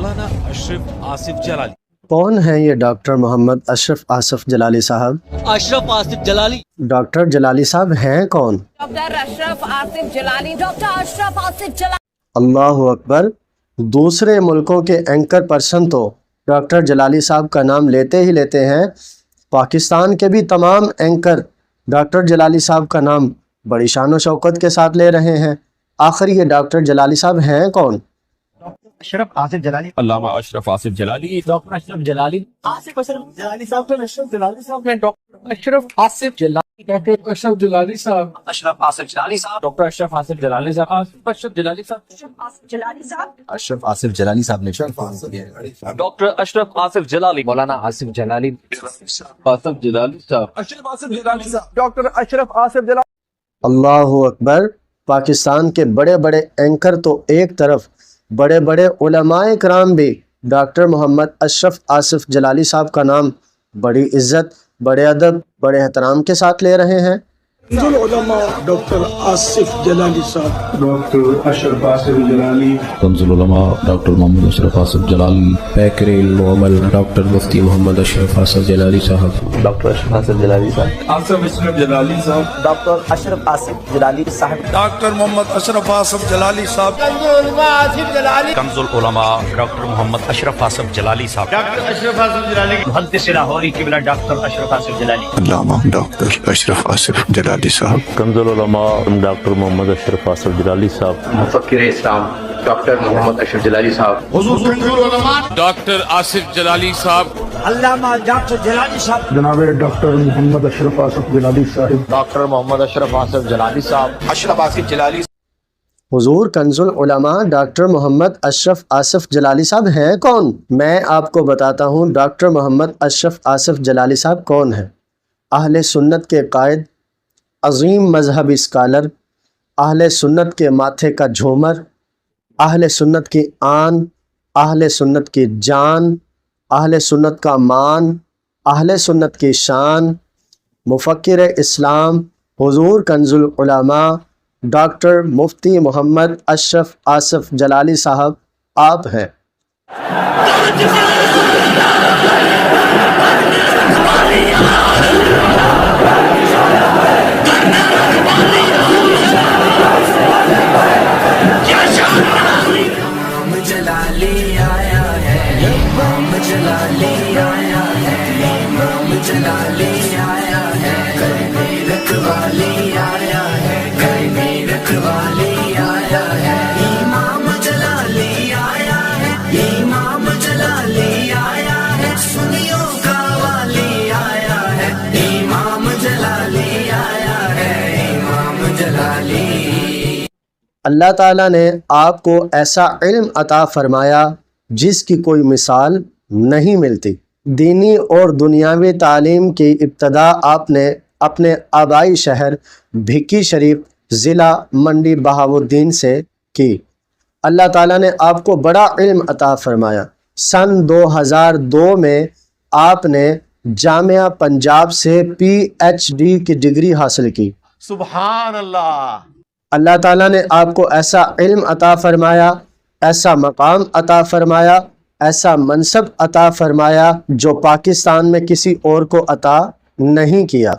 मौलाना अशरफ आसिफ जलाली। कौन हैं ये डॉक्टर मोहम्मद अशरफ आसिफ जलाली साहब? अशरफ आसिफ जलाली डॉक्टर जलाली साहब हैं कौन? Doctor Ashraf Asif Jalali, doctor Ashraf Asif Jalali. अल्लाह अकबर। दूसरे मुल्कों के एंकर पर्सन तो डॉक्टर जलाली साहब का नाम लेते ही लेते हैं, पाकिस्तान के भी तमाम एंकर डॉक्टर जलाली साहब का नाम बड़ी शान व शौकत के साथ ले रहे हैं। आखिर ये डॉक्टर जलाली साहब हैं कौन? अशरफ आसिफ जलाली, अल्लामा अशरफ आसिफ जलाली, डॉक्टर अशरफ जलाली, आसिफ अशरफ जलाली साहब, अशरफ जलाली साहब हैं, डॉक्टर अशरफ आसिफ जलाली, डॉक्टर अशरफ जलाली साहब, अशरफ आसिफ जलाली साहब, डॉक्टर अशरफ आसिफ जलाली साहब, आसिफ अशरफ जलाली साहब, अशरफ आसिफ जलाली साहब, अशरफ आसिफ जलाली साहब ने डॉक्टर अशरफ आसिफ जलाली, मौलाना आसिफ जलाली, आसिफ जलाली साहब, अशरफ आसिफ जलाली साहब, डॉक्टर अशरफ आसिफ जलाली। अल्लाह अकबर। पाकिस्तान के बड़े बड़े एंकर तो एक तरफ, बड़े बड़े उलमाए कराम भी डॉक्टर मोहम्मद अशरफ आसिफ जलाली साहब का नाम बड़ी इज़्ज़त, बड़े अदब, बड़े एहतराम के साथ ले रहे हैं। Doctor Asif Jalali sahab, doctor Ashraf Asif Jalali, Kanzul Ulama doctor Mohammad Ashraf Asif Jalali, बैकरेल मोअम्मल डॉक्टर मुफ्ती मोहम्मद अशरफ आसिफ जलाली साहब, डॉक्टर अशरफ आसिफ जलाली साहब, आसिफ अशरफ जलाली साहब, डॉक्टर अशरफ आसिफ जलाली साहब, डॉक्टर मोहम्मद अशरफ आसिफ जलाली साहब, कंजुल उलमा डॉक्टर मोहम्मद अशरफ आसिफ जलाली साहब, डॉक्टर अशरफ आसिफ जलाली, मुहद्दिस लाहौरी किबला डॉक्टर अशरफ आसिफ जलाली, अल्लामा डॉक्टर अशरफ आसिफ जलाली साहब, कंजुल उलमा डॉक्टर मोहम्मद अशरफ आसिफ जलाली साहब, मुफक्किर इस्लाम डॉक्टर मोहम्मद अशरफ जलाली साहब, डॉक्टर आसिफ जलाली साहब, अल्लामा डॉक्टर जलाली साहब, जनाब डॉक्टर मोहम्मद अशरफ आसिफ जलाली साहब, डॉक्टर मोहम्मद अशरफ आसिफ जलाली साहब, अशरफ आसिफ जलाली, हुजूर कंजुल उलमा डॉक्टर मोहम्मद अशरफ आसिफ जलाली साहब हैं कौन? मैं आपको बताता हूँ डॉक्टर मोहम्मद अशरफ आसिफ जलाली साहब कौन है। अहले सुन्नत के कायद, अज़ीम मजहबी स्कॉलर, अहले सुन्नत के माथे का झूमर, अहले सुन्नत की आन, अहले सुन्नत की जान, अहले सुन्नत का मान, अहले सुन्नत की शान, मुफक्किर इस्लाम हुजूर कंजुल उलमा डॉक्टर मुफ्ती मोहम्मद अशरफ आसिफ जलाली साहब आप हैं। अल्लाह ताला ने आपको ऐसा इल्म अता फरमाया जिसकी कोई मिसाल नहीं मिलती। दीनी और दुनियावी तालीम की इब्तदा आपने अपने आबाई शहर भिक्की शरीफ ज़िला मंडी बहाउद्दीन से की। अल्लाह ताला ने आपको बड़ा इल्म अता फरमाया। सन 2002 में आपने जामिया पंजाब से PhD की डिग्री हासिल की। सुभान अल्लाह। अल्लाह ताला ने आपको ऐसा इल्म अता फरमाया, ऐसा मकाम अता फरमाया, ऐसा मनसब अता फरमाया जो पाकिस्तान में किसी और को अता नहीं किया।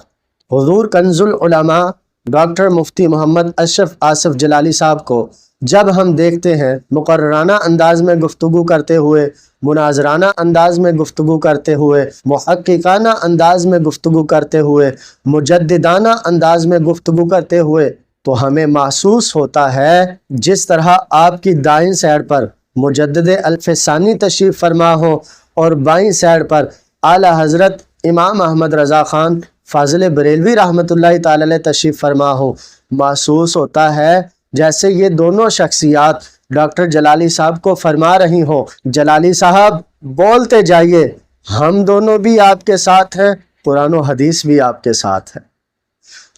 हुजूर कंजुल उलमा डॉक्टर मुफ्ती मोहम्मद अशरफ आसिफ जलाली साहब को जब हम देखते हैं मुकर्रराना अंदाज में गुफ्तगू करते हुए, मुनाजराना अंदाज में गुफ्तगू करते हुए, मुहक्किकाना अंदाज में गुफ्तगू करते हुए, मुजद्दिदाना अंदाज में गुफ्तगू करते हुए, तो हमें महसूस होता है जिस तरह आपकी दाईं साइड पर मुजद्दिद अल्फसानी तशरीफ़ फरमा हो और बाईं साइड पर आला हज़रत इमाम अहमद रज़ा ख़ान फ़ाज़िल बरेलवी रहमतुल्लाहि ताला अलैह तशरीफ़ फरमा हो। महसूस होता है जैसे ये दोनों शख्सियात डॉक्टर जलाली साहब को फरमा रही हो, जलाली साहब बोलते जाइए, हम दोनों भी आपके साथ हैं, कुरान और हदीस भी आपके साथ है।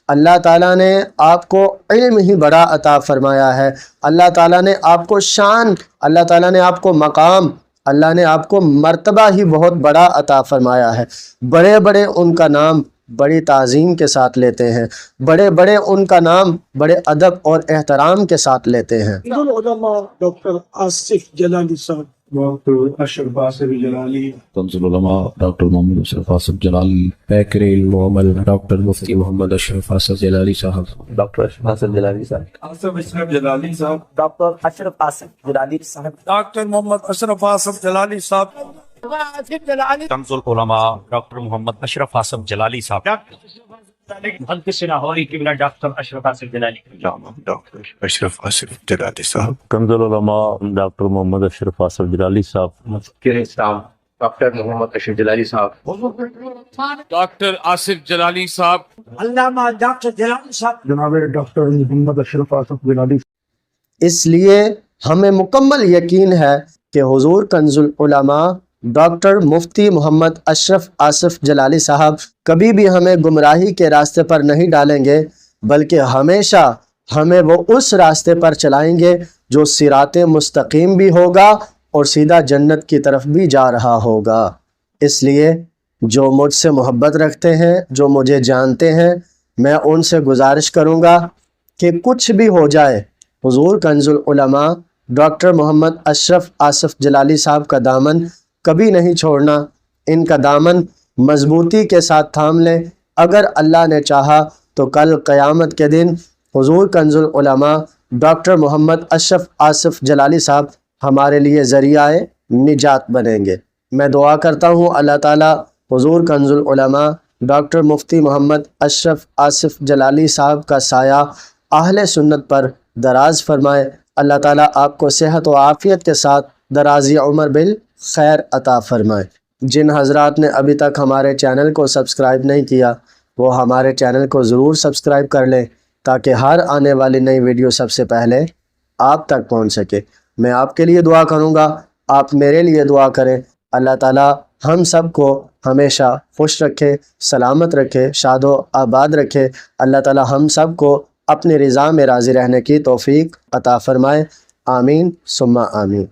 अल्लाह ताला ने आपको इल्म ही बड़ा अता फरमाया है। अल्लाह ताला ने आपको शान, अल्लाह ताला ने आपको मकाम, अल्लाह ने आपको मर्तबा ही बहुत बड़ा अता फरमाया है। बड़े बड़े उनका नाम بڑی تعظیم کے ساتھ لیتے ہیں، بڑے بڑے ان کا نام بڑے ادب اور احترام کے ساتھ لیتے ہیں۔ علماء ڈاکٹر آصف جلالی صاحب، ڈاکٹر اشرف آصف جلالی، کنز العلماء ڈاکٹر محمد اشرف آصف جلالی، پیکر علم و عمل ڈاکٹر مفتی محمد اشرف آصف جلالی صاحب، ڈاکٹر اشرف آصف جلالی صاحب، آصف اشرف جلالی صاحب، ڈاکٹر اشرف آصف جلالی صاحب، ڈاکٹر محمد اشرف آصف جلالی صاحب، کنز العلماء ڈاکٹر محمد اشرف آصف جلالی صاحب، محدث لاہوری قبلہ ڈاکٹر اشرف آصف جلالی، ڈاکٹر اشرف آصف جلالی صاحب، کنز العلماء ڈاکٹر محمد اشرف آصف جلالی صاحب، مفکر اسلام ڈاکٹر محمد اشرف جلالی صاحب، ڈاکٹر آصف جلالی صاحب، علامہ ڈاکٹر جلالی صاحب، جناب ڈاکٹر محمد اشرف آصف جلالی۔ اس لیے ہمیں مکمل یقین ہے کہ حضور کنز العلماء ڈاکٹر مفتی محمد اشرف آصف جلالی صاحب کبھی بھی ہمیں گمراہی کے راستے پر نہیں ڈالیں گے، بلکہ ہمیشہ ہمیں وہ اس راستے پر چلائیں گے جو صراط مستقیم بھی ہوگا اور سیدھا جنت کی طرف بھی جا رہا ہوگا۔ اس لیے جو مجھ سے محبت رکھتے ہیں، جو مجھے جانتے ہیں، میں ان سے گزارش کروں گا کہ کچھ بھی ہو جائے حضور کنز العلماء ڈاکٹر محمد اشرف آصف جلالی صاحب کا دامن کبھی نہیں چھوڑنا، ان کا دامن مضبوطی کے ساتھ تھام لیں۔ اگر اللہ نے چاہا تو کل قیامت کے دن حضور کنز العلماء ڈاکٹر محمد اشرف آصف جلالی صاحب ہمارے لیے ذریعہ نجات بنیں گے۔ میں دعا کرتا ہوں اللہ تعالیٰ حضور کنز العلماء ڈاکٹر مفتی محمد اشرف آصف جلالی صاحب کا سایہ اہل سنت پر دراز فرمائے۔ اللہ تعالیٰ آپ کو صحت و عافیت کے ساتھ درازی عمر بالخیر عطا فرمائے۔ جن حضرات نے ابھی تک ہمارے چینل کو سبسکرائب نہیں کیا وہ ہمارے چینل کو ضرور سبسکرائب کر لیں تاکہ ہر آنے والی نئی ویڈیو سب سے پہلے آپ تک پہنچ سکے۔ میں آپ کے لیے دعا کروں گا، آپ میرے لیے دعا کریں۔ اللہ تعالیٰ ہم سب کو ہمیشہ خوش رکھے، سلامت رکھے، شاد و آباد رکھے۔ اللہ تعالیٰ ہم سب کو اپنی رضا میں راضی رہنے کی توفیق عطا فرمائے۔ آمین ثم آمین۔